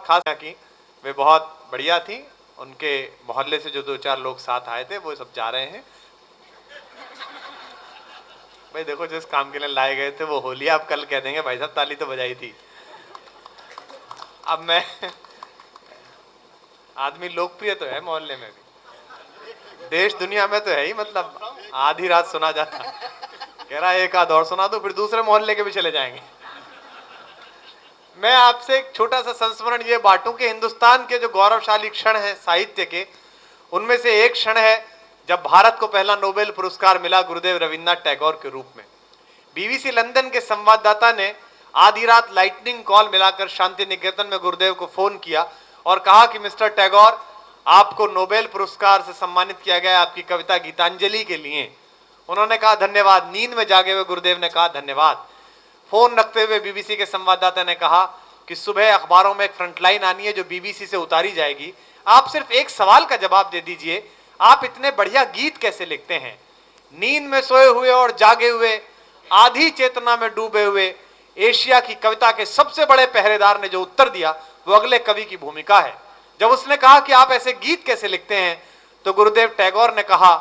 खास की, वे बहुत बढ़िया थी। उनके मोहल्ले से जो 2-4 लोग साथ आए थे वो सब जा रहे हैं। भाई देखो, जिस काम के लिए लाए गए थे वो हो लिया, अब कल कह देंगे भाई साहब ताली तो बजाई थी। अब मैं आदमी लोकप्रिय तो है मोहल्ले में भी, देश दुनिया में तो है ही, मतलब आधी रात सुना जाता, कह रहा है एक आध और सुना दो, फिर दूसरे मोहल्ले के भी चले जाएंगे। मैं आपसे एक छोटा सा संस्मरण ये बांटूं कि हिंदुस्तान के जो गौरवशाली क्षण हैं साहित्य के, उनमें से एक क्षण है जब भारत को पहला नोबेल पुरस्कार मिला गुरुदेव रविन्द्रनाथ टैगोर के रूप में। बीबीसी लंदन के संवाददाता ने आधी रात लाइटनिंग कॉल मिलाकर शांति निकेतन में गुरुदेव को फोन किया और कहा कि मिस्टर टैगोर, आपको नोबेल पुरस्कार से सम्मानित किया गया आपकी कविता गीतांजलि के लिए। उन्होंने कहा धन्यवाद। नींद में जागे हुए गुरुदेव ने कहा धन्यवाद। फोन रखते हुए बीबीसी के संवाददाता ने कहा कि सुबह अखबारों में एक फ्रंटलाइन आनी है जो बीबीसी से उतारी जाएगी। आप सिर्फ एक सवाल का जवाब दे दीजिए, आप इतने बढ़िया गीत कैसे लिखते हैं? नींद में सोए हुए और जागे हुए, आधी चेतना में डूबे हुए एशिया की कविता के सबसे बड़े पहरेदार ने जो उत्तर दिया वो अगले कवि की भूमिका है। जब उसने कहा कि आप ऐसे गीत कैसे लिखते हैं, तो गुरुदेव टैगोर ने कहा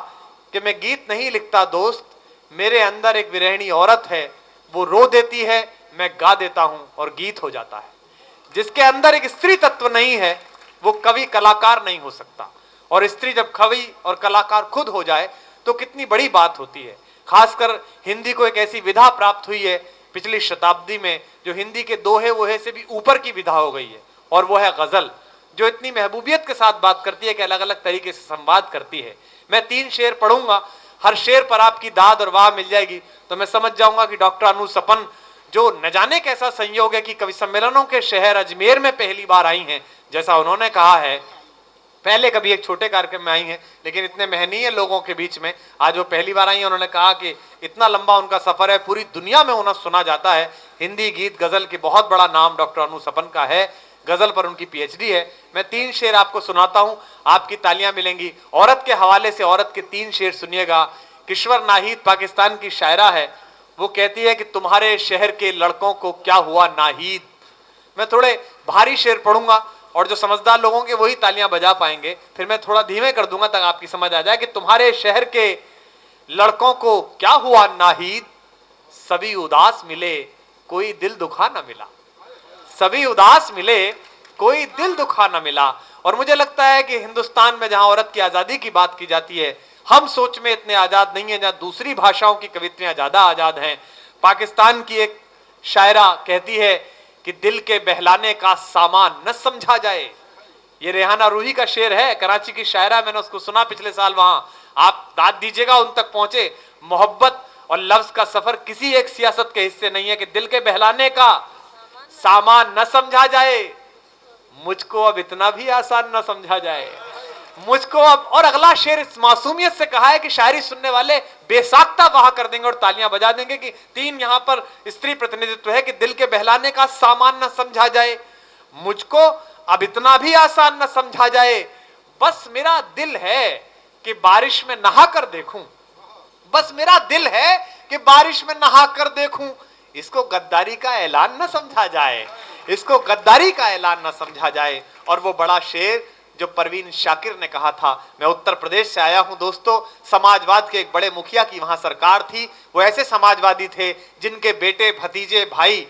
कि मैं गीत नहीं लिखता दोस्त, मेरे अंदर एक विरहिणी औरत है, वो रो देती है, मैं गा देता हूं और गीत हो जाता है। जिसके अंदर एक स्त्री तत्व नहीं है वो कवि कलाकार नहीं हो सकता, और स्त्री जब कवि और कलाकार खुद हो जाए तो कितनी बड़ी बात होती है। खासकर हिंदी को एक ऐसी विधा प्राप्त हुई है पिछली शताब्दी में जो हिंदी के दोहे वोहे से भी ऊपर की विधा हो गई है, और वो है गजल, जो इतनी महबूबियत के साथ बात करती है कि अलग अलग तरीके से संवाद करती है। मैं 3 शेर पढ़ूंगा, हर शेर पर आपकी दाद और वाह मिल जाएगी तो मैं समझ जाऊंगा कि डॉक्टर अनु सपन, जो न जाने कैसा संयोग है कि कवि सम्मेलनों के शहर अजमेर में पहली बार आई हैं, जैसा उन्होंने कहा है, पहले कभी एक छोटे कार्यक्रम में आई हैं लेकिन इतने महनीय लोगों के बीच में आज वो पहली बार आई हैं। उन्होंने कहा कि इतना लंबा उनका सफर है, पूरी दुनिया में उन्हें सुना जाता है। हिंदी गीत गजल की बहुत बड़ा नाम डॉक्टर अनु सपन का है, गजल पर उनकी पीएचडी है। मैं 3 शेर आपको सुनाता हूं, आपकी तालियां मिलेंगी। औरत के हवाले से औरत के 3 शेर सुनिएगा। किश्वर नाहीद पाकिस्तान की शायरा है, वो कहती है कि तुम्हारे शहर के लड़कों को क्या हुआ नाहीद। मैं थोड़े भारी शेर पढ़ूंगा और जो समझदार लोग होंगे वही तालियां बजा पाएंगे, फिर मैं थोड़ा धीमे कर दूंगा तक आपकी समझ आ जाए कि तुम्हारे शहर के लड़कों को क्या हुआ नाहीद, सभी उदास मिले कोई दिल दुखा ना मिला, सभी उदास मिले कोई दिल दुखा ना मिला। और मुझे लगता है कि हिंदुस्तान में जहां औरत की आजादी की बात की जाती है, हम सोच में इतने आजाद नहीं है जहां दूसरी भाषाओं की कविताएं ज्यादा आजाद हैं। पाकिस्तान की एक शायरा कहती है कि दिल के बहलाने का सामान न समझा जाए। ये रेहाना रूही का शेर है, कराची की शायरा, मैंने उसको सुना पिछले साल वहां। आप दाद दीजिएगा उन तक पहुंचे। मोहब्बत और लफ्ज का सफर किसी एक सियासत के हिस्से नहीं है कि दिल के बहलाने का सामान न समझा जाए, मुझको अब इतना भी आसान न समझा जाए, मुझको अब। और अगला शेर इस मासूमियत से कहा है कि शायरी सुनने वाले बेसाख्ता वाह कर देंगे और तालियां बजा देंगे कि 3 यहां पर स्त्री प्रतिनिधित्व है कि दिल के बहलाने का सामान न समझा जाए, मुझको अब इतना भी आसान न समझा जाए, बस मेरा दिल है कि बारिश में नहा कर देखूं, बस मेरा दिल है कि बारिश में नहा कर देखूं। इसको गद्दारी का ऐलान न समझा जाए, इसको गद्दारी का ऐलान न समझा जाए। और वो बड़ा शेर जो परवीन शाकिर ने कहा था। मैं उत्तर प्रदेश से आया हूं दोस्तों, समाजवाद के एक बड़े मुखिया की वहां सरकार थी। वो ऐसे समाजवादी थे जिनके बेटे भतीजे भाई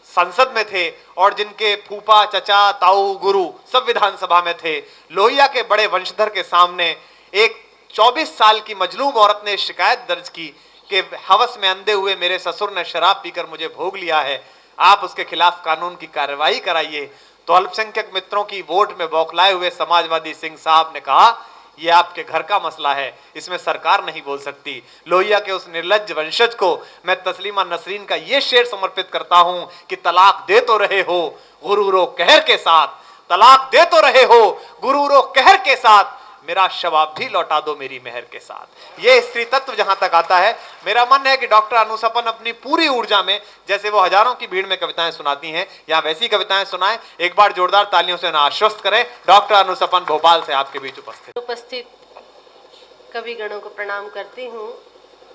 संसद में थे और जिनके फूफा चचा ताऊ गुरु सब विधानसभा में थे। लोहिया के बड़े वंशधर के सामने एक 24 साल की मजलूम औरत ने शिकायत दर्ज की कि हवस में अंधे हुए मेरे ससुर ने शराब पीकर मुझे भोग लिया है, आप उसके खिलाफ कानून की कार्रवाई कराइए। तो अल्पसंख्यक मित्रों की वोट में बौखलाए हुए समाजवादी सिंह साहब ने कहा यह आपके घर का मसला है, इसमें सरकार नहीं बोल सकती। लोहिया के उस निर्लज्ज वंशज को मैं तस्लीमा नसरीन का यह शेर समर्पित करता हूं कि तलाक दे तो रहे हो गुरूरो कहर के साथ, तलाक दे तो रहे हो गुरूरो कहर के साथ, मेरा शवाब भी लौटा दो मेरी मेहर के साथ। यह स्त्री तत्व जहां तक आता है, मेरा मन है कि डॉक्टर अनु सपन अपनी पूरी ऊर्जा में, जैसे वो हजारों की भीड़ में कविताएं सुनाती हैं, या वैसी कविताएं सुनाएं। एक बार जोरदार तालियों से उन्हें आश्वस्त करें। डॉक्टर अनु सपन भोपाल से आपके बीच उपस्थित कवि गणों को प्रणाम करती हूँ।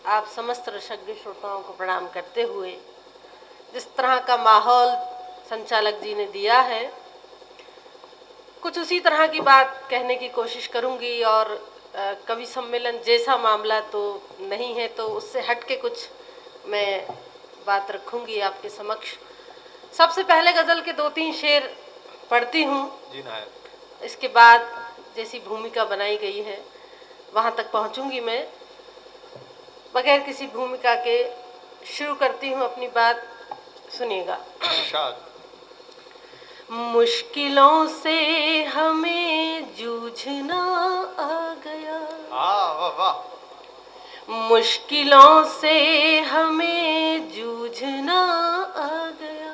आप समस्त रसज्ञ श्रोताओं को प्रणाम करते हुए, जिस तरह का माहौल संचालक जी ने दिया है, कुछ उसी तरह की बात कहने की कोशिश करूंगी और कवि सम्मेलन जैसा मामला तो नहीं है, तो उससे हट के कुछ मैं बात रखूंगी आपके समक्ष। सबसे पहले गज़ल के 2-3 शेर पढ़ती हूँ, जी नायक। इसके बाद जैसी भूमिका बनाई गई है वहाँ तक पहुँचूंगी मैं। बगैर किसी भूमिका के शुरू करती हूँ अपनी बात, सुनिएगा। मुश्किलों से हमें जूझना आ गया, वाह वाह। मुश्किलों से हमें जूझना आ गया,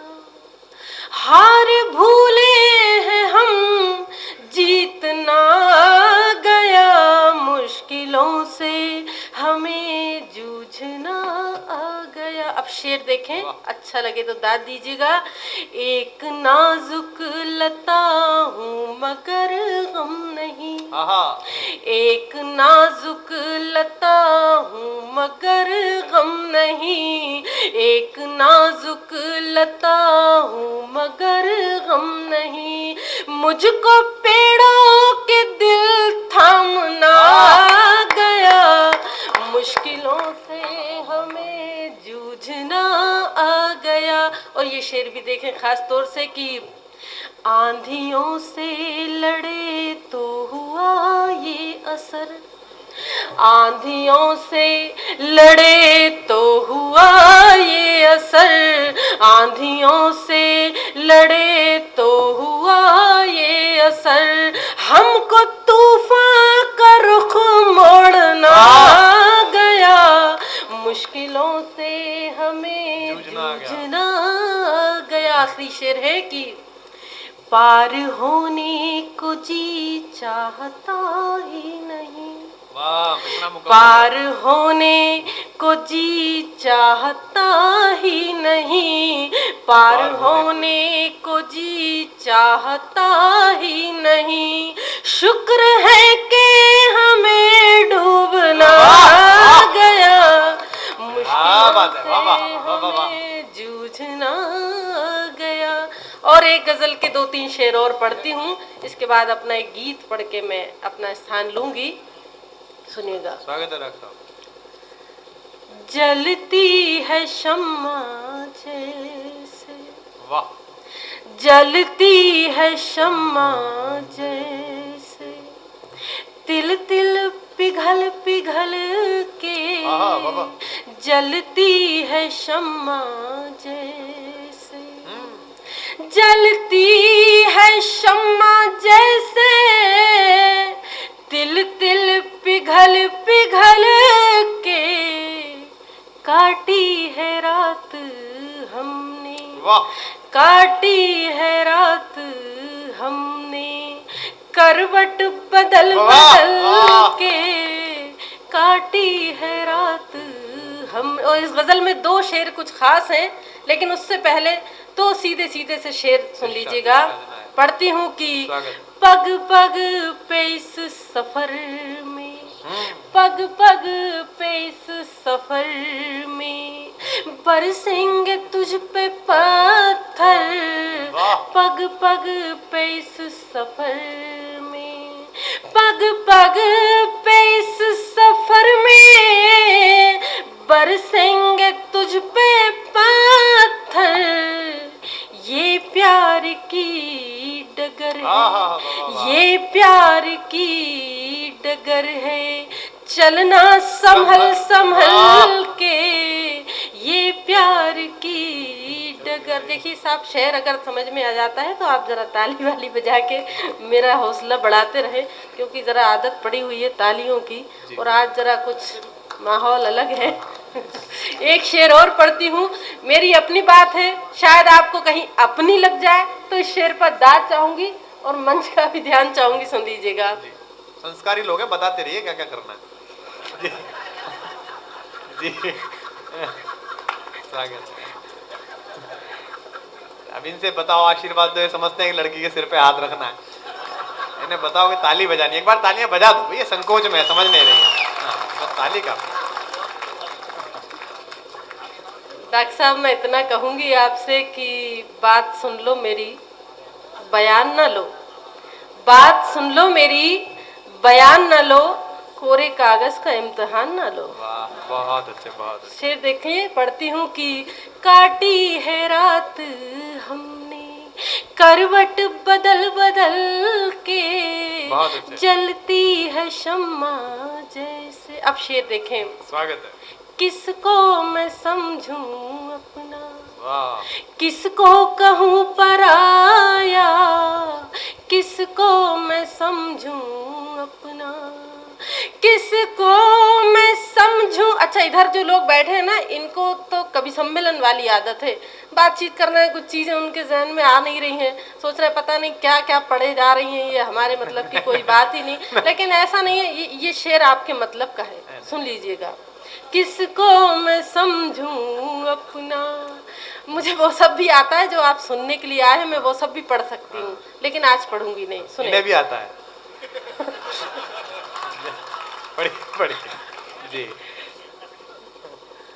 हार भूले हैं हम जीतना आ गया, मुश्किलों से हमें जूझना आ गया। अब शेर देखें, अच्छा लगे तो दाद दीजिएगा। एक नाजुक लता हूँ मगर गम नहीं, एक नाजुक लता हूँ मगर गम नहीं, एक नाजुक लता हूँ मगर गम नहीं, मुझको पेड़ों के दिल थामना आ गया, मुश्किलों से हमें जूझना आ गया। और ये शेर भी देखें खास तौर से कि आंधियों से लड़े तो हुआ ये असर, आंधियों से लड़े तो हुआ ये असर, आंधियों से लड़े तो हुआ ये असर, हमको तूफान का रुख मोड़ना आ गया, मुश्किलों से हमें जूझना आ गया। आखिरी शेर है कि पार होने को जी चाहता ही नहीं, पार होने को जी चाहता ही नहीं, पार होने को जी चाहता ही नहीं, शुक्र है कि हमें डूबना आ गया, मुश्किलों से हमें जूझना आ गया। और एक गजल के 2-3 शेर और पढ़ती हूँ, इसके बाद अपना एक गीत पढ़ के मैं अपना स्थान लूंगी, सुनिएगा। स्वागत है डॉक्टर साहब। जलती है शम्मा जैसे, वाह, जलती है शम्मा जैसे, तिल तिल पिघल पिघल के, जलती है शम्मा जैसे, जलती है शम्मा जैसे, तिल तिल पिघल पिघल के, काटी है रात हमने, काटी है रात हमने, करवट बदल बदल के, काटी है रात हम। और इस गजल में 2 शेर कुछ खास हैं, लेकिन उससे पहले तो सीधे सीधे से शेर सुन लीजिएगा। पढ़ती हूँ कि पग पग पे इस सफर में, पग पग पे इस सफर में, बरसेंगे तुझ पे पत्थर, पग पग पे इस सफर में, पग पग पे इस सफर में, बरसेंगे तुझ पे पत्थर, ये प्यार की डगर है, ये प्यार की डगर है, चलना संभल संभल के, ये प्यार की डगर। देखिए साहब, शेर अगर समझ में आ जाता है तो आप जरा ताली वाली बजा के मेरा हौसला बढ़ाते रहे, क्योंकि जरा आदत पड़ी हुई है तालियों की, और आज जरा कुछ माहौल अलग है। एक शेर और पढ़ती हूँ, मेरी अपनी बात है, शायद आपको कहीं अपनी लग जाए, तो इस शेर पर दाद चाहूंगी और मंच का भी ध्यान चाहूंगी, सुन लीजिएगा। संस्कारी लोग हैं, बताते रहिए क्या क्या करना है। जी, जी। स्वागत। अब इनसे बताओ, आशीर्वाद दो, ये समझते हैं कि लड़की के सिर पे हाथ रखना है, इन्हें बताओ कि ताली बजानी, एक बार तालियां बजा दो, ये संकोच में समझ नहीं रही है, बस ताली का। डॉक्टर साहब, मैं इतना कहूंगी आपसे कि बात सुन लो मेरी, बयान ना लो, बात सुन लो मेरी, बयान न लो, कोरे कागज का इम्तिहान न लो। वाह, बहुत अच्छे, बहुत अच्छे। शेर देखिए, पढ़ती हूँ कि काटी है रात हमने करवट बदल बदल के, बहुत अच्छे। जलती है शम्मा जैसे। अब शेर देखें, स्वागत है। किसको मैं समझूं अपना, वाह, किसको कहूँ पराया, किसको मैं समझूं अपना, किसको मैं समझूं। अच्छा, इधर जो लोग बैठे हैं ना, इनको तो कवि सम्मेलन वाली आदत है, बातचीत करना है, कुछ चीजें उनके जहन में आ नहीं रही हैं, सोच रहे पता नहीं क्या क्या पढ़े जा रही हैं, ये हमारे मतलब की कोई बात ही नहीं। लेकिन ऐसा नहीं है, ये शेर आपके मतलब का है, सुन लीजिएगा। किसको मैं समझूं अपना, मुझे वो सब भी आता है जो आप सुनने के लिए आए हैं, मैं वो सब भी पढ़ सकती हूँ, लेकिन आज पढ़ूंगी नहीं। सुने, इन्हें भी आता है। पढ़िए पढ़िए जी।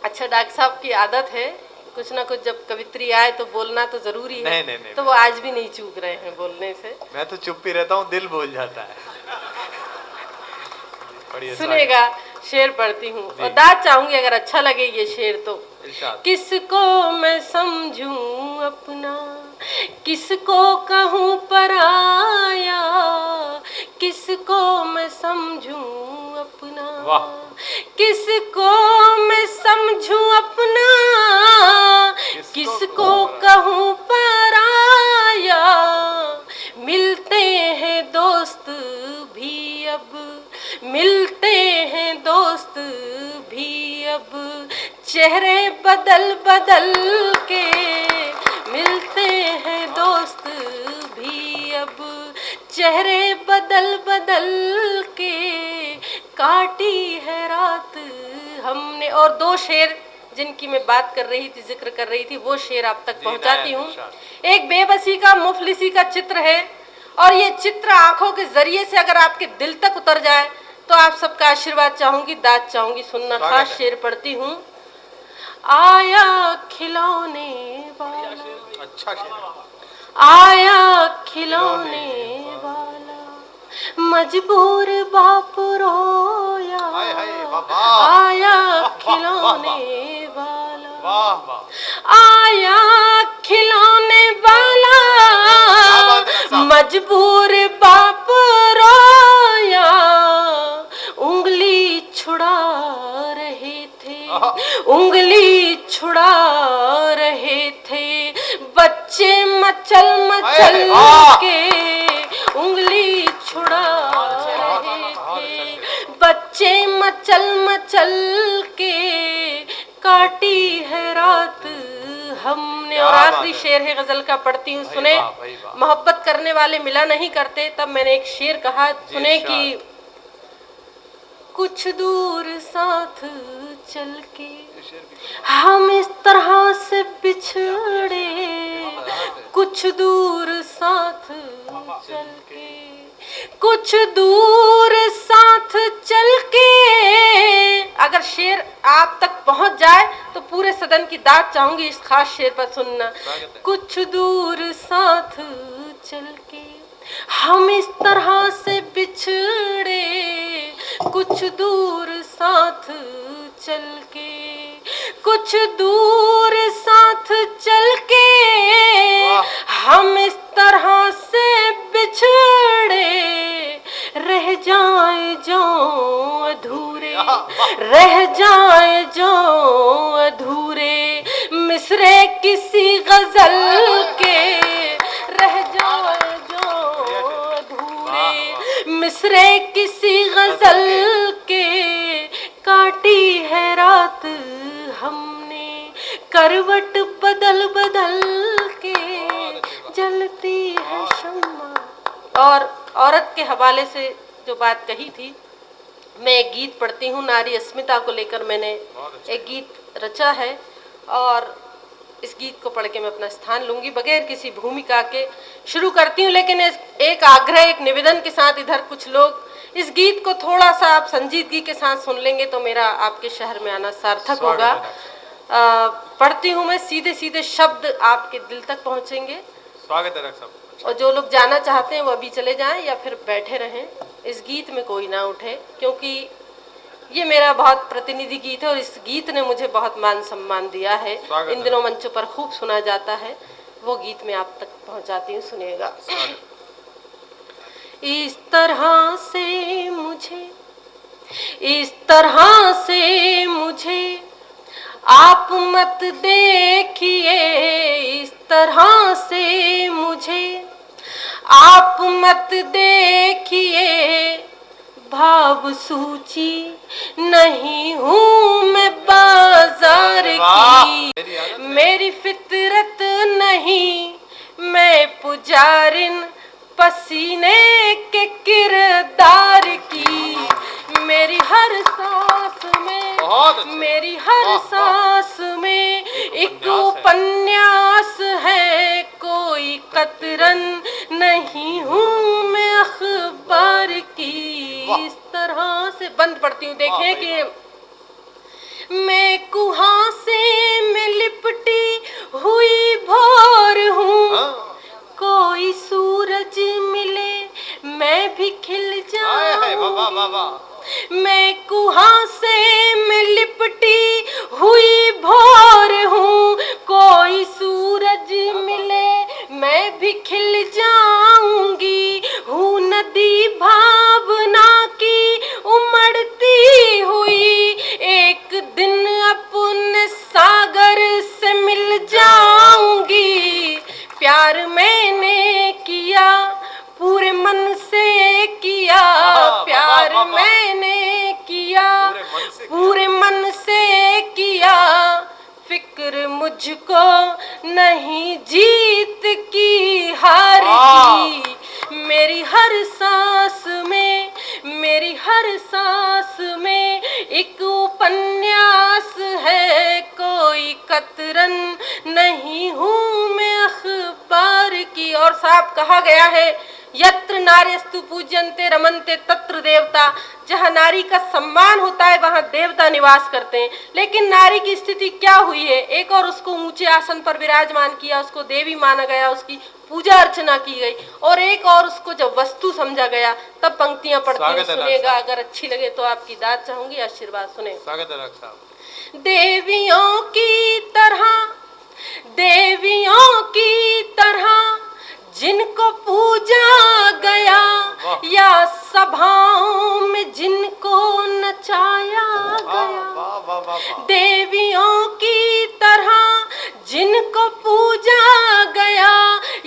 अच्छा, डॉक्टर साहब की आदत है कुछ ना कुछ जब कवित्री आए तो बोलना तो जरूरी है। नहीं, तो वो आज भी नहीं चूक रहे हैं बोलने से। मैं तो चुप ही रहता हूँ, दिल बोल जाता है। सुनेगा, शेर पढ़ती हूँ और दाद चाहूंगी अगर अच्छा लगे ये शेर तो। किसको मैं समझूं अपना, किसको कहूँ पराया, किसको मैं समझूं अपना, किसको मैं समझूं अपना, किसको कहूँ पराया। मिलते हैं दोस्त भी अब, मिलते हैं दोस्त भी अब, चेहरे बदल बदल के, मिलते हैं दोस्त भी अब, चेहरे बदल बदल के, काटी है रात हमने। और दो शेर जिनकी मैं बात कर रही थी, जिक्र कर रही थी, वो शेर आप तक पहुंचाती हूँ। एक बेबसी का, मुफलिसी का चित्र है, और ये चित्र आंखों के जरिए से अगर आपके दिल तक उतर जाए तो आप सबका आशीर्वाद चाहूंगी, दाद चाहूंगी। सुनना, खास शेर पढ़ती हूँ। आया खिलौने वाला, अच्छा शेर, आया खिलौने वाला, मजबूर बाप रोया, आया खिलौने वाला, आया खिलौने वाला, मजबूर बाप रोया, उंगली छुड़ा रहे थे, उंगली छुड़ा रहे थे, बच्चे मचल मचल के, उंगली छुड़ा रहे थे, बच्चे मचल मचल के, काटी है रात हमने। और आखिरी शेर है गजल का, पढ़ती हूँ, सुने। मोहब्बत करने वाले मिला नहीं करते, तब मैंने एक शेर कहा, सुने कि कुछ दूर साथ चल के हम इस तरह से बिछड़े, कुछ दूर साथ चल के, कुछ दूर साथ चल के। अगर शेर आप तक पहुंच जाए तो पूरे सदन की दाद चाहूंगी इस खास शेर पर, सुनना। कुछ दूर साथ चल के हम इस तरह से बिछड़े, कुछ दूर साथ चल के, कुछ दूर साथ चल के, हम इस तरह से बिछड़े, रह जाए जो अधूरे, रह जाए जो अधूरे, मिसरे किसी गजल के, रह जाए जो अधूरे, मिसरे किसी गजल के, काटी है रात हमने करवट बदल बदल के, जलती है शम्मा। और औरत के हवाले से जो बात कही थी, मैं एक गीत पढ़ती हूँ, नारी अस्मिता को लेकर मैंने एक गीत रचा है, और इस गीत को पढ़ के मैं अपना स्थान लूंगी, बगैर किसी भूमिका के शुरू करती हूँ। लेकिन एक आग्रह, एक निवेदन के साथ, इधर कुछ लोग इस गीत को थोड़ा सा आप संजीदगी के साथ सुन लेंगे तो मेरा आपके शहर में आना सार्थक होगा। पढ़ती हूँ मैं, सीधे सीधे शब्द आपके दिल तक पहुँचेंगे। स्वागत है डॉक्टर साहब। और जो लोग जाना चाहते हैं वो अभी चले जाएं या फिर बैठे रहें। इस गीत में कोई ना उठे, क्योंकि ये मेरा बहुत प्रतिनिधि गीत है और इस गीत ने मुझे बहुत मान सम्मान दिया है। इन दिनों मंचों पर खूब सुना जाता है, वो गीत मैं आप तक पहुंचाती हूँ, सुनिएगा। इस तरह से मुझे आप मत देखिए, इस तरह से मुझे आप मत देखिए, भाव सूची नहीं हूँ मैं बाजार की, मेरी फितरत नहीं मैं पुजारिन पसीने के किरदार की, मेरी हर सांस में एक उपन्यास है, कोई कतरन नहीं हूँ मैं अखबार की। इस तरह से बंद पढ़ती हूँ, देखें कि मैं कुहासे में लिपटी हुई भोर हूँ, कोई सूरज मिले मैं भी खिल जाऊं, मैं कुहासे में लिपटी हुई भोर हूँ, कोई सूरज मिले मैं भी खिल जाऊंगी, हूँ नदी भावना की उमड़ती हुई, एक दिन अपने सागर से मिल जाऊंगी, प्यार मैंने किया पूरे मन से किया, प्यार मैंने किया पूरे मन से किया, फिक्र मुझको नहीं जीत की हार की, मेरी हर सांस में एक उपन्यास है, कोई कतरन नहीं हूँ मैं अखबार की। और साहब कहा गया है, यत्र नार्यस्तु पूज्यन्ते रमन्ते तत्र देवता, जहाँ नारी का सम्मान होता है वहाँ देवता निवास करते हैं। लेकिन नारी की स्थिति क्या हुई है, एक और उसको ऊंचे आसन पर विराजमान किया, उसको देवी माना गया, उसकी पूजा अर्चना की गई, और एक और उसको जब वस्तु समझा गया, तब पंक्तियां पढ़ती हूँ, सुनेगा। अगर अच्छी लगे तो आपकी दाद चाहूंगी, आशीर्वाद सुने। देवियों की तरह जिनको पूजा गया, या सभाओं में जिनको नचाया गया, देवियों की तरह जिनको पूजा गया,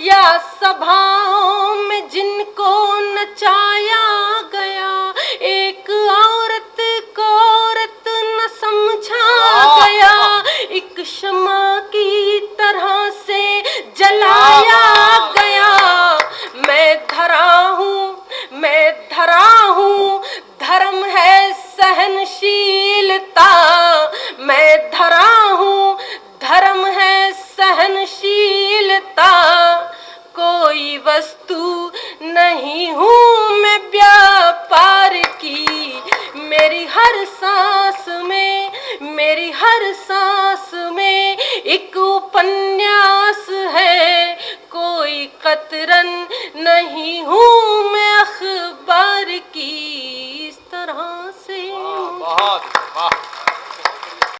या सभाओं में जिनको नचाया गया, एक औरत को औरत न समझा गया, एक शमा की तरह से जलाया गया, मैं धरा हूँ धर्म है सहनशीलता, मैं धरा हूँ धर्म है सहनशीलता, कोई वस्तु नहीं हूँ मैं व्यापार की, मेरी हर सांस में